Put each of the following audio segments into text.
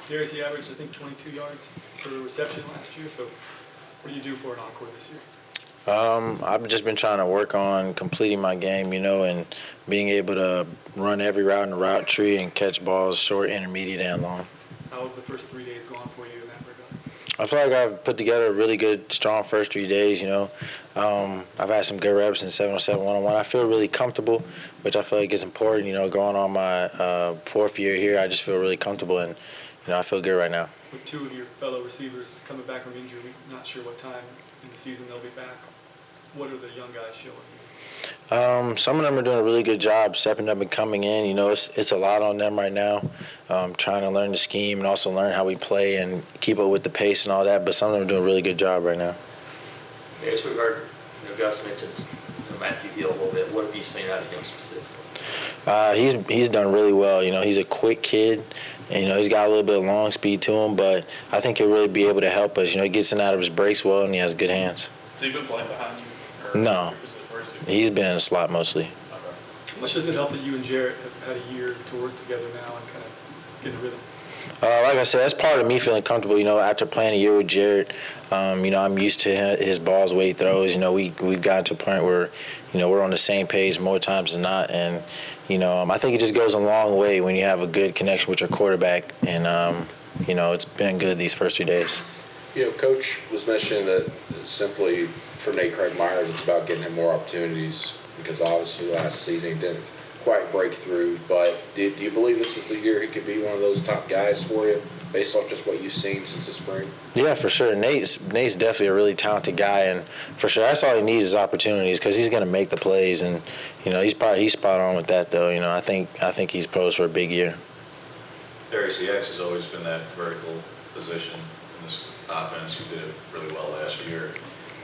Darius, he averaged, I think, 22 yards per reception last year. So what do you do for an encore this year? I've just been trying to work on completing my game, and being able to run every route in the route tree and catch balls short, intermediate, and long. How have the first 3 days gone for you in that regard? I feel like I've put together a really good, strong first 3 days, I've had some good reps in 7-on-7 one-on-one. I feel really comfortable, which I feel like is important, going on my fourth year here. I just feel really comfortable, and, I feel good right now. With two of your fellow receivers coming back from injury, not sure what time in the season they'll be back. What are the young guys showing you? Some of them are doing a really good job stepping up and coming in. It's a lot on them right now, trying to learn the scheme and also learn how we play and keep up with the pace and all that. But some of them are doing a really good job right now. As we heard, Gus mentioned Matthew Hill a little bit. What have you seen out of him specifically? He's done really well. He's a quick kid, and he's got a little bit of long speed to him. But I think he'll really be able to help us. He gets in and out of his breaks well, and he has good hands. Has he been playing behind you? No, he's been in the slot mostly. Okay. How much does it help that you and Jarrett have had a year to work together now and kind of get a rhythm? Like I said, that's part of me feeling comfortable. After playing a year with Jarrett, I'm used to his balls, way he throws. We've gotten to a point where, we're on the same page more times than not. And, I think it just goes a long way when you have a good connection with your quarterback. And, it's been good these first 3 days. Coach was mentioning that simply for Nate Craig Myers, it's about getting him more opportunities because obviously last season he didn't quite break through. But do you believe this is the year he could be one of those top guys for you based off just what you've seen since the spring? Yeah, for sure. Nate's definitely a really talented guy, and for sure that's all he needs is opportunities because he's going to make the plays. And he's spot on with that though. I think he's posed for a big year. Darius, the X has always been that vertical position in this offense. You did it really well last year.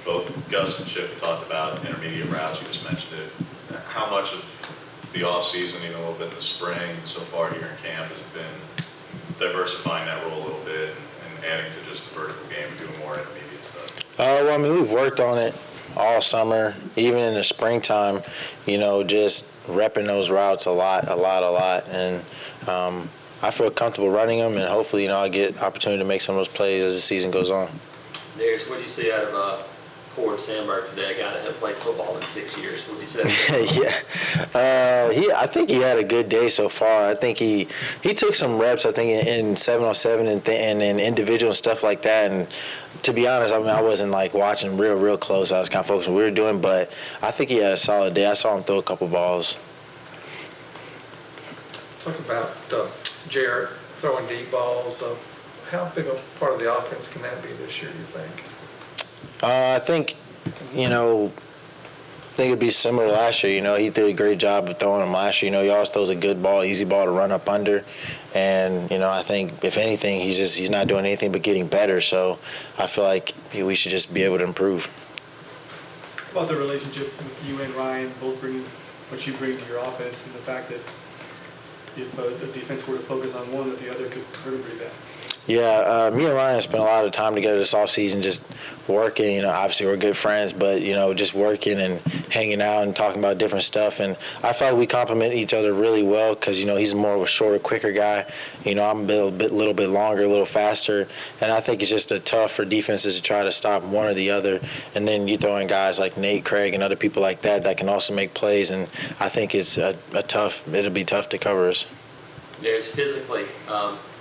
Both Gus and Chip talked about intermediate routes. You just mentioned it. How much of the offseason, even a little bit in the spring, so far here in camp, has been diversifying that role a little bit and adding to just the vertical game and doing more intermediate stuff? We've worked on it all summer, even in the springtime, just repping those routes a lot. And I feel comfortable running them, and hopefully, I'll get opportunity to make some of those plays as the season goes on. Darius, what do you see out of Cord Sandberg today, a guy that had played football in 6 years? What do you say? Yeah. I think he had a good day so far. I think he took some reps, I think, in 7-on-7 and in individual and stuff like that. And to be honest, I wasn't watching real close. I was kind of focused on what we were doing, but I think he had a solid day. I saw him throw a couple balls. Talk about Jarrett throwing deep balls. How big a part of the offense can that be this year, you think? I think, it'd be similar to last year. He did a great job of throwing them last year. He always throws a good ball, easy ball to run up under. And, I think, if anything, he's not doing anything but getting better. So I feel like we should just be able to improve. About the relationship with you and Ryan, both bringing what you bring to your offense, and the fact that if the defense were to focus on one, that the other could hurt pretty bad. Yeah, me and Ryan spent a lot of time together this offseason just working. Obviously we're good friends, but, just working and hanging out and talking about different stuff. And I felt like we complement each other really well because, he's more of a shorter, quicker guy. I'm a little bit longer, a little faster. And I think it's just tough for defenses to try to stop one or the other. And then you throw in guys like Nate Craig and other people like that can also make plays. And I think it's it'll be tough to cover us. Darius, physically,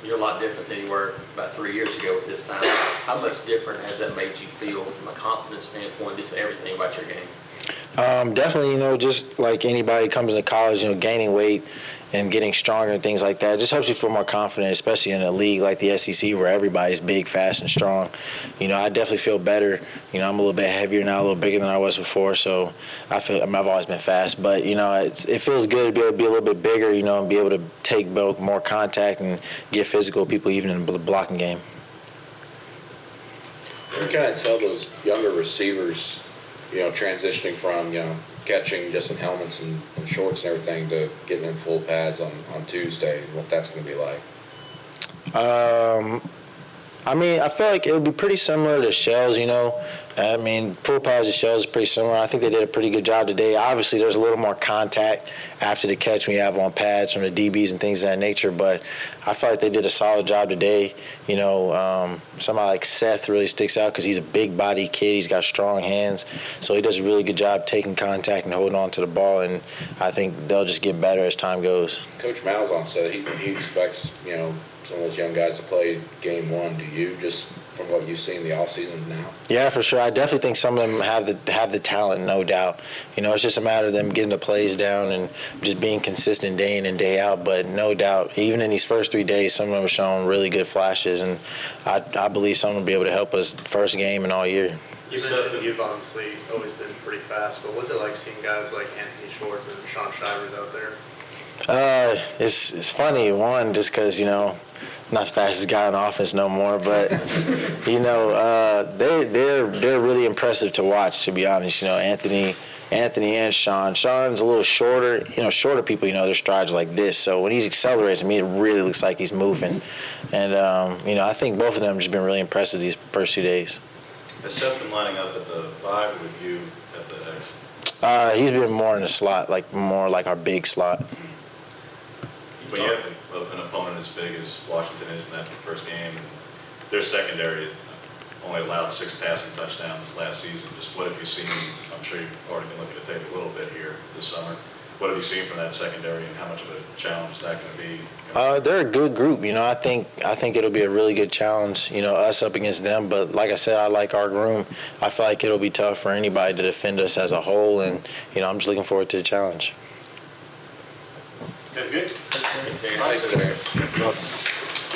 you're a lot different than you were about 3 years ago at this time. How much different has that made you feel from a confidence standpoint, just everything about your game? Definitely, just like anybody comes into college, gaining weight and getting stronger and things like that, it just helps you feel more confident, especially in a league like the SEC where everybody's big, fast, and strong. I definitely feel better. I'm a little bit heavier now, a little bigger than I was before, so I've always been fast. But, it feels good to be able to be a little bit bigger, and be able to take more contact and get physical with people even in the blocking game. You kind of tell those younger receivers, transitioning from, catching just in helmets and shorts and everything to getting in full pads on Tuesday, what that's going to be like? I feel like it would be pretty similar to Shells, I mean, full powers of shells is pretty similar. I think they did a pretty good job today. Obviously, there's a little more contact after the catch when you have on pads from the DBs and things of that nature, but I felt like they did a solid job today. You know, somebody like Seth really sticks out because he's a big-body kid. He's got strong hands, so he does a really good job taking contact and holding on to the ball, and I think they'll just get better as time goes. Coach Malzahn said he expects, you know, some of those young guys to play game one. Do you, just from what you've seen the offseason now? Yeah, for sure. I definitely think some of them have the talent, no doubt. You know, it's just a matter of them getting the plays down and just being consistent day in and day out. But no doubt, even in these first 3 days, some of them have shown really good flashes, and I believe some will be able to help us first game and all year. You mentioned you've obviously always been pretty fast, but what's it like seeing guys like Anthony Schwartz and Sean Shivers out there? It's funny, one, just because, you know, I'm not the fastest guy in offense no more, but, you know, they're really impressive to watch, to be honest. You know, Anthony and Sean. Sean's a little shorter. You know, shorter people, you know, their strides are like this. So when he accelerates, I mean, it really looks like he's moving. And, you know, I think both of them have just been really impressive these first 2 days. Has Seth been lining up at the 5 with you at the X? He's been more in the slot, more like our big slot. When you have an opponent as big as Washington is in that first game, their secondary only allowed 6 passing touchdowns last season. Just what have you seen? I'm sure you've already been looking at tape a little bit here this summer. What have you seen from that secondary, and how much of a challenge is that going to be? They're a good group. You know, I think it'll be a really good challenge, you know, us up against them. But like I said, I like our room. I feel like it'll be tough for anybody to defend us as a whole, and, you know, I'm just looking forward to the challenge. That's good. Thanks, Darius. Nice, Darius.